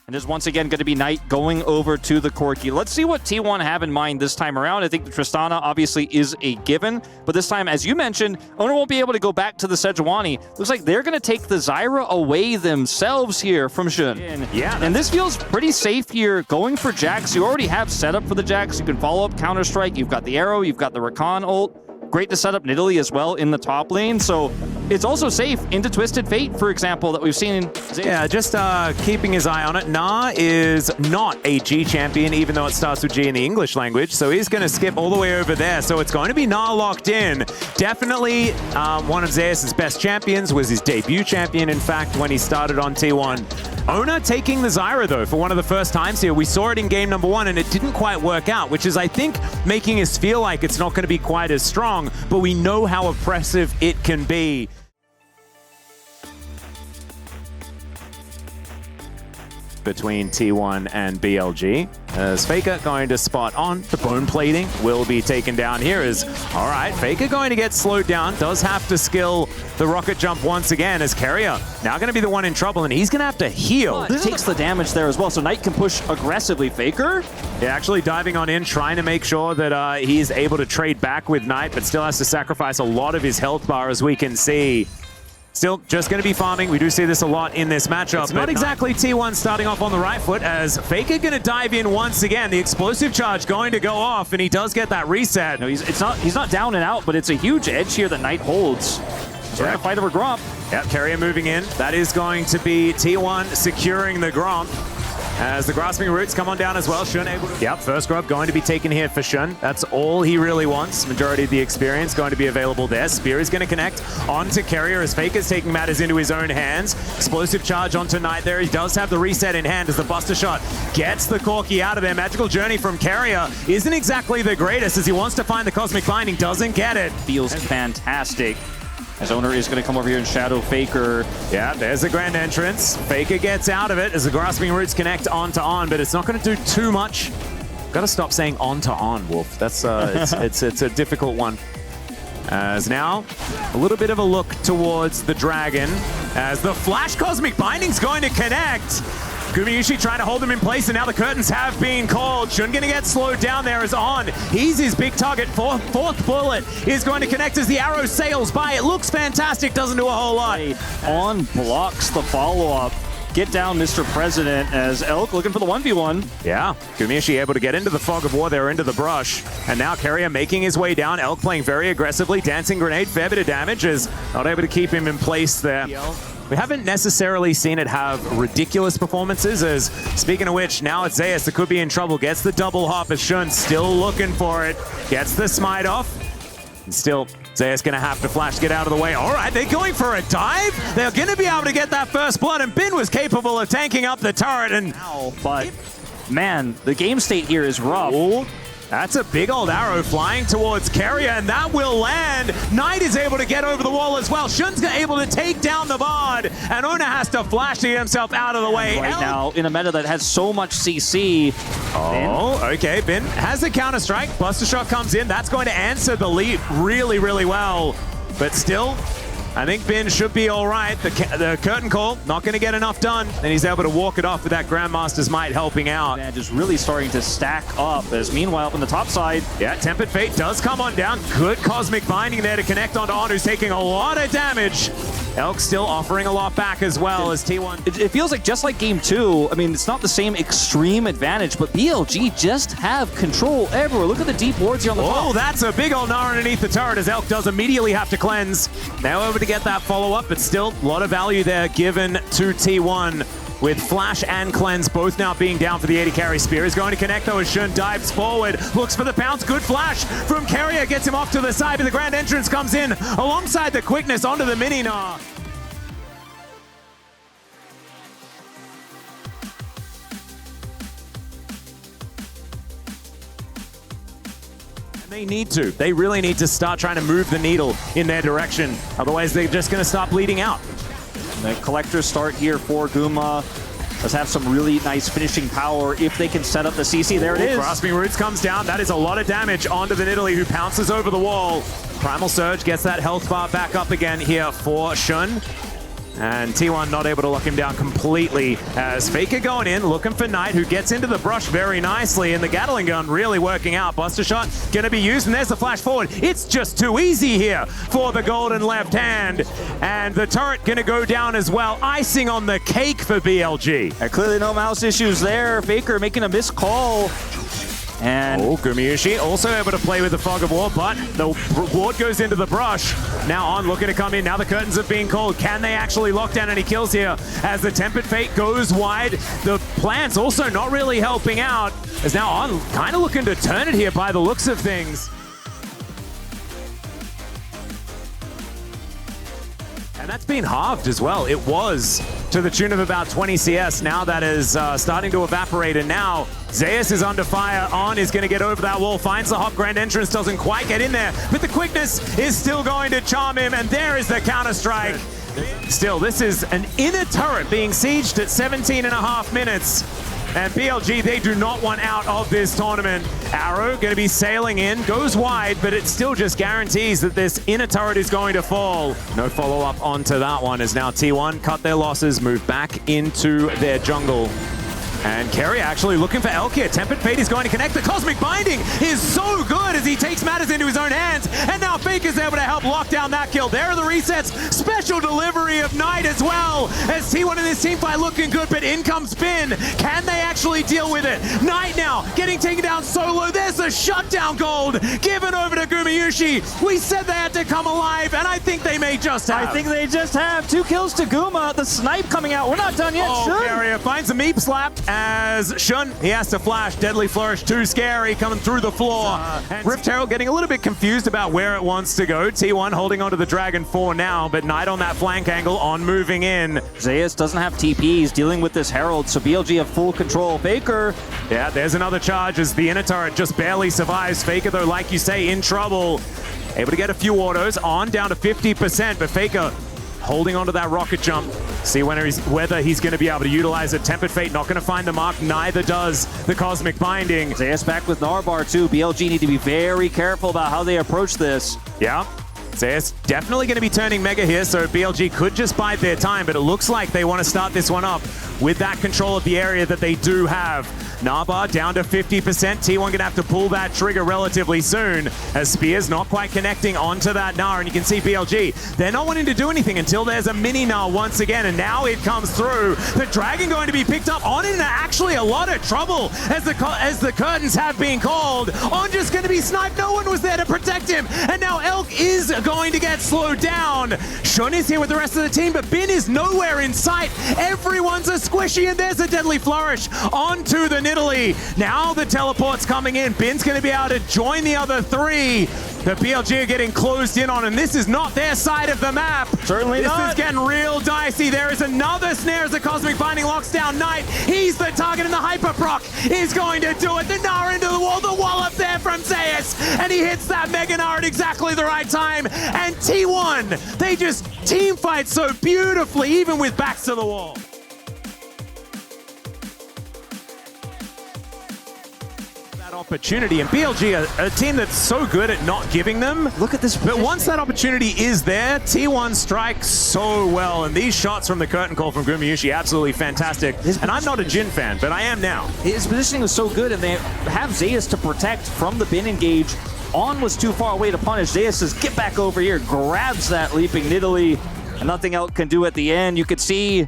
And there's once again going to be Knight going over to the Corki. Let's see what T1 have in mind this time around. I think the Tristana obviously is a given, but this time, as you mentioned, Owner won't be able to go back to the Sejuani. Looks like they're going to take the Zyra away themselves here from Xun. Yeah. And this feels pretty safe here, going for Jax. You already have setup for the Jax. You can follow up Counter-Strike. You've got the arrow. You've got the Rakan ult. Great to set up Nidalee as well in the top lane. So it's also safe into Twisted Fate, for example, that we've seen. Yeah, just keeping his eye on it. Na is not a G champion, even though it starts with G in the English language. So he's going to skip all the way over there. So it's going to be Na locked in. Definitely one of Zeus' best champions, was his debut champion, in fact, when he started on T1. Owner taking the Zyra, though, for one of the first times here. We saw it in game number 1, and it didn't quite work out, which is, I think, making us feel like it's not going to be quite as strong, but we know how oppressive it can be. Between T1 and BLG. As Faker going to spot on. The bone plating will be taken down here as, all right, Faker going to get slowed down. Does have to skill the rocket jump once again as Keria now going to be the one in trouble, and he's going to have to heal. This takes the damage there as well, so Knight can push aggressively. Faker? Yeah, actually diving on in, trying to make sure that he's able to trade back with Knight, but still has to sacrifice a lot of his health bar, as we can see. Still just going to be farming. We do see this a lot in this matchup. It's not exactly T1 starting off on the right foot, as Faker going to dive in once again. The explosive charge going to go off, and he does get that reset. No, he's not down and out, but it's a huge edge here that Knight holds. So we're going to fight over Gromp. Yep, Keria moving in. That is going to be T1 securing the Gromp. As the grasping roots come on down as well. Xun able to... Yep, first grub going to be taken here for Xun. That's all he really wants. Majority of the experience going to be available there. Spear is going to connect onto Keria as Faker's taking matters into his own hands. Explosive charge onto Knight there. He does have the reset in hand as the Buster Shot gets the Corki out of there. Magical Journey from Keria isn't exactly the greatest as he wants to find the Cosmic Binding. Doesn't get it. Feels fantastic. As Owner is going to come over here and shadow Faker. Yeah, there's the grand entrance. Faker gets out of it as the grasping roots connect on to on, but it's not going to do too much. Got to stop saying on to on, Wolf. That's it's a difficult one. As now, a little bit of a look towards the dragon as the flash Cosmic Binding's going to connect. Gumayusi trying to hold him in place, and now the curtains have been called. Xun going to get slowed down there as On. He's his big target. Fourth bullet is going to connect as the arrow sails by. It looks fantastic, doesn't do a whole lot. On blocks the follow-up. Get down, Mr. President, as Elk looking for the 1v1. Yeah, Gumayusi able to get into the fog of war there, into the brush. And now Keria making his way down. Elk playing very aggressively. Dancing Grenade, fair bit of damage, is not able to keep him in place there. We haven't necessarily seen it have ridiculous performances, as, speaking of which, now it's Zeus that could be in trouble. Gets the double hop as Xun still looking for it. Gets the smite off. And still, Zeus going to have to flash, get out of the way. All right, they're going for a dive. They're going to be able to get that first blood, and Bin was capable of tanking up the turret. And but, man, the game state here is rough. Ooh. That's a big old arrow flying towards Keria, and that will land. Knight is able to get over the wall as well. Xun's able to take down the Bard, and Owner has to flash to get himself out of the way. Right now, in a meta that has so much CC. Oh, okay, Bin has the counter-strike. Buster Shot comes in. That's going to answer the lead really, really well. But still, I think Bin should be all right. The curtain call, not going to get enough done. And he's able to walk it off with that Grandmaster's Might helping out. And just really starting to stack up. As meanwhile, up on the top side. Yeah, Tempered Fate does come on down. Good Cosmic Binding there to connect onto On, who's taking a lot of damage. Elk still offering a lot back as well as T1. It feels like just like game 2, I mean, it's not the same extreme advantage, but BLG just have control everywhere. Look at the deep wards here on the top. Oh, that's a big old gnar underneath the turret as Elk does immediately have to cleanse. Now over to get that follow-up, but still a lot of value there given to T1 with Flash and Cleanse both now being down for the 80 carry. Spear is going to connect though as Xun dives forward, looks for the pounce. Good flash from Keria, gets him off to the side, but the grand entrance comes in alongside the quickness onto the mini gnar. They need to. They really need to start trying to move the needle in their direction. Otherwise, they're just going to stop bleeding out. The collectors start here for Guma. Does have some really nice finishing power if they can set up the CC. There it is. Grasping Roots comes down. That is a lot of damage onto the Nidalee, who pounces over the wall. Primal Surge gets that health bar back up again here for Xun. And T1 not able to lock him down completely as Faker going in, looking for Knight, who gets into the brush very nicely, and the Gatling gun really working out. Buster shot going to be used, and there's the flash forward. It's just too easy here for the golden left hand. And the turret going to go down as well. Icing on the cake for BLG. Clearly no mouse issues there. Faker making a missed call. And Gumayusi also able to play with the fog of war, but the ward goes into the brush. Now On looking to come in. Now the curtains have been called. Can they actually lock down any kills here? As the Tempered Fate goes wide, the plants also not really helping out. As now On kind of looking to turn it here by the looks of things. And that's been halved as well. It was to the tune of about 20 CS. Now that is starting to evaporate, and now Zeus is under fire. On is going to get over that wall, finds the hop grand entrance, doesn't quite get in there, but the quickness is still going to charm him, and there is the counter-strike. Still, this is an inner turret being sieged at 17.5 minutes. And BLG, they do not want out of this tournament. Arrow going to be sailing in, goes wide, but it still just guarantees that this inner turret is going to fall. No follow-up onto that one, as now T1 cut their losses, move back into their jungle. And Keria actually looking for Elk here. Tempered Fate is going to connect. The Cosmic Binding is so good as he takes matters into his own hands. And now Faker's able to help lock down that kill. There are the resets. Special delivery of Knight as well. As T1 in this team fight looking good, but in comes Bin. Can they actually deal with it? Knight now getting taken down solo. There's a shutdown gold given over to Gumayusi. We said they had to come alive, and I think they may just have. I think they just have. 2 kills to Guma. The snipe coming out. We're not done yet. Oh, Keria finds a meep slap. As Shun, he has to flash. Deadly Flourish, too scary, coming through the floor. Rift Herald getting a little bit confused about where it wants to go. T1 holding onto the Dragon 4 now, but Knight on that flank angle, On moving in. Zeus doesn't have TPs, dealing with this Herald, so BLG have full control. Faker. Yeah, there's another charge as the inner turret just barely survives. Faker, though, like you say, in trouble. Able to get a few autos. On down to 50%, but Faker holding onto that rocket jump. See whether he's going to be able to utilize it. Tempered Fate not going to find the mark. Neither does the Cosmic Binding. Zeus back with Narbar too. BLG need to be very careful about how they approach this. Yeah. Zeus definitely going to be turning Mega here, so BLG could just bide their time, but it looks like they want to start this one up with that control of the area that they do have. Narbar down to 50%. T1 going to have to pull that trigger relatively soon, as Spears not quite connecting onto that Gnar, and you can see BLG, they're not wanting to do anything until there's a mini Gnar once again, and now it comes through. The Dragon going to be picked up. On in actually a lot of trouble as the curtains have been called. On just going to be sniped. No one was there to protect him, and now Elk is going to get slowed down. Shun is here with the rest of the team, but Bin is nowhere in sight. Everyone's a squishy, and there's a Deadly Flourish onto the Italy. Now the teleport's coming in. Bin's going to be able to join the other 3. The BLG are getting closed in on, and this is not their side of the map. Certainly not. This is getting real dicey. There is another snare as the Cosmic Binding locks down Knight. He's the target, and the Hyper Proc is going to do it. The Gnar into the wall up there from Zeus, and he hits that Mega Gnar at exactly the right time. And T1, they just team fight so beautifully, even with backs to the wall. Opportunity, and BLG, a team that's so good at not giving them. Look at this positioning. But once that opportunity is there, T1 strikes so well, and these shots from the curtain call from Gumayusi, absolutely fantastic. And I'm not a Jin fan, but I am now. His positioning was so good, and they have Zeus to protect from the bin engage. On was too far away to punish. Zeus says, get back over here, grabs that leaping Nidalee, and nothing else can do at the end. You could see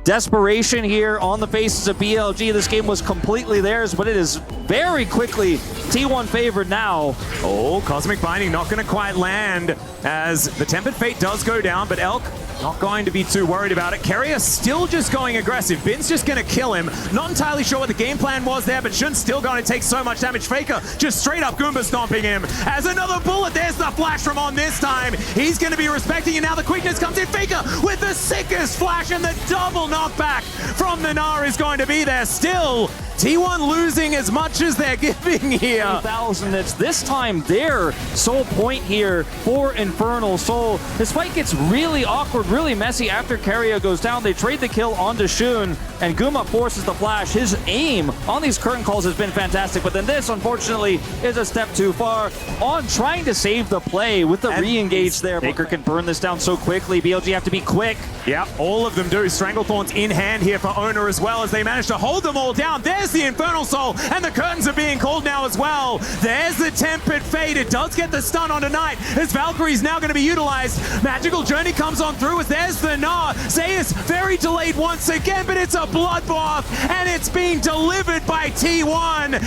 desperation here on the faces of BLG. This game was completely theirs, but it is very quickly T1 favored now. Oh, Cosmic Binding not going to quite land as the Tempered Fate does go down, but Elk not going to be too worried about it. Keria still just going aggressive. Bin's just going to kill him. Not entirely sure what the game plan was there, but Shun's still going to take so much damage. Faker just straight up Goomba stomping him. As another bullet, there's the flash from On this time. He's going to be respecting, and now the quickness comes in. Faker with the sickest flash, and the double knockback from the Gnar is going to be there still. T1 losing as much as they're giving here. 1,000, it's this time their sole point here for Infernal Soul. This fight gets really awkward really messy after Keria goes down. They trade the kill onto Shun, and Guma forces the flash. His aim on these curtain calls has been fantastic, but then this, unfortunately, is a step too far on trying to save the play with the re-engage there. Faker can burn this down so quickly. BLG have to be quick. Yeah, all of them do. Stranglethorns in hand here for Owner as well as they manage to hold them all down. There's the Infernal Soul, and the curtains are being called now as well. There's the Tempered Fate. It does get the stun on tonight as Valkyrie's now going to be utilized. Magical Journey comes on through as there's the Gnar. Zeus very delayed once again, but it's a bloodbath, and it's being delivered by T1.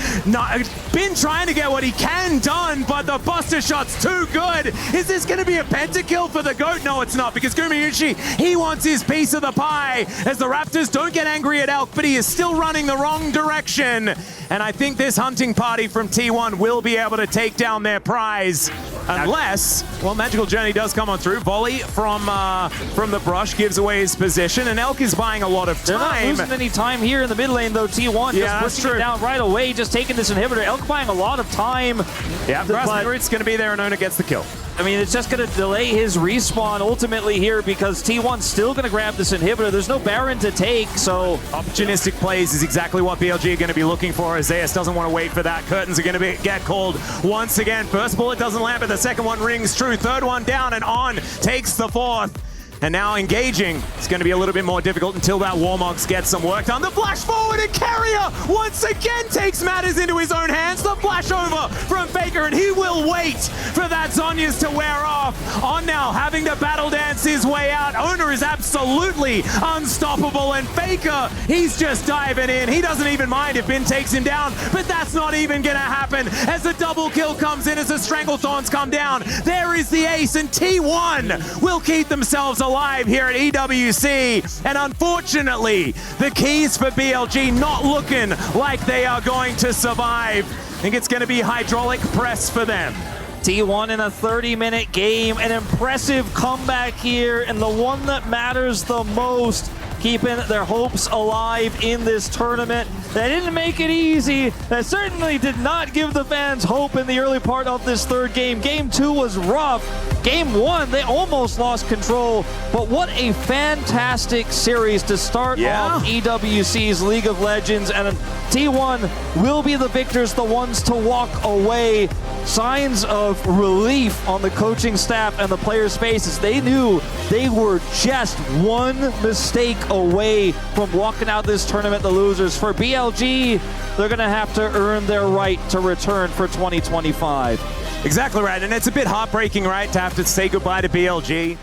Been trying to get what he can done, but the Buster Shot's too good. Is this going to be a pentakill for the GOAT? No, it's not, because Gumayusi, he wants his piece of the pie as the Raptors don't get angry at Elk, but he is still running the wrong direction. And I think this hunting party from T1 will be able to take down their prize. Unless, well, Magical Journey does come on through. Volley from the brush gives away his position, and Elk is buying a lot of time. They're not losing any time here in the mid lane, though. T1 just pushing it down right away, just taking this inhibitor. Elk buying a lot of time. Yeah, Grasping Root's going to be there, and Owner gets the kill. I mean, it's just going to delay his respawn ultimately here because T1's still going to grab this inhibitor. There's no Baron to take, so... Opportunistic plays is exactly what BLG are going to be looking for. Zeus doesn't want to wait for that. Curtains are going to get called once again. First bullet doesn't land, but the second one rings true. Third one down, and On takes the fourth. And now engaging, it's going to be a little bit more difficult until that Warmogs gets some work done. The flash forward, and Keria once again takes matters into his own hands. The flash over from Faker, and he will wait for that Zhonya's to wear off. On now, having to battle dance his way out. Owner is absolutely unstoppable, and Faker, he's just diving in. He doesn't even mind if Bin takes him down, but that's not even going to happen as the double kill comes in as the Stranglethorns come down. There is the ace, and T1 will keep themselves alive here at EWC, and unfortunately the keys for BLG not looking like they are going to survive. I think it's going to be hydraulic press for them. T1 in a 30-minute game, an impressive comeback here, and the one that matters the most, keeping their hopes alive in this tournament. That didn't make it easy. That certainly did not give the fans hope in the early part of this third game. Game 2 was rough. Game 1, they almost lost control, but what a fantastic series to start off EWC's League of Legends, and T1 will be the victors, the ones to walk away. Signs of relief on the coaching staff and the players' faces. They knew they were just one mistake away from walking out this tournament the losers. For BLG, they're going to have to earn their right to return for 2025. Exactly right, and it's a bit heartbreaking, right, to have to say goodbye to BLG.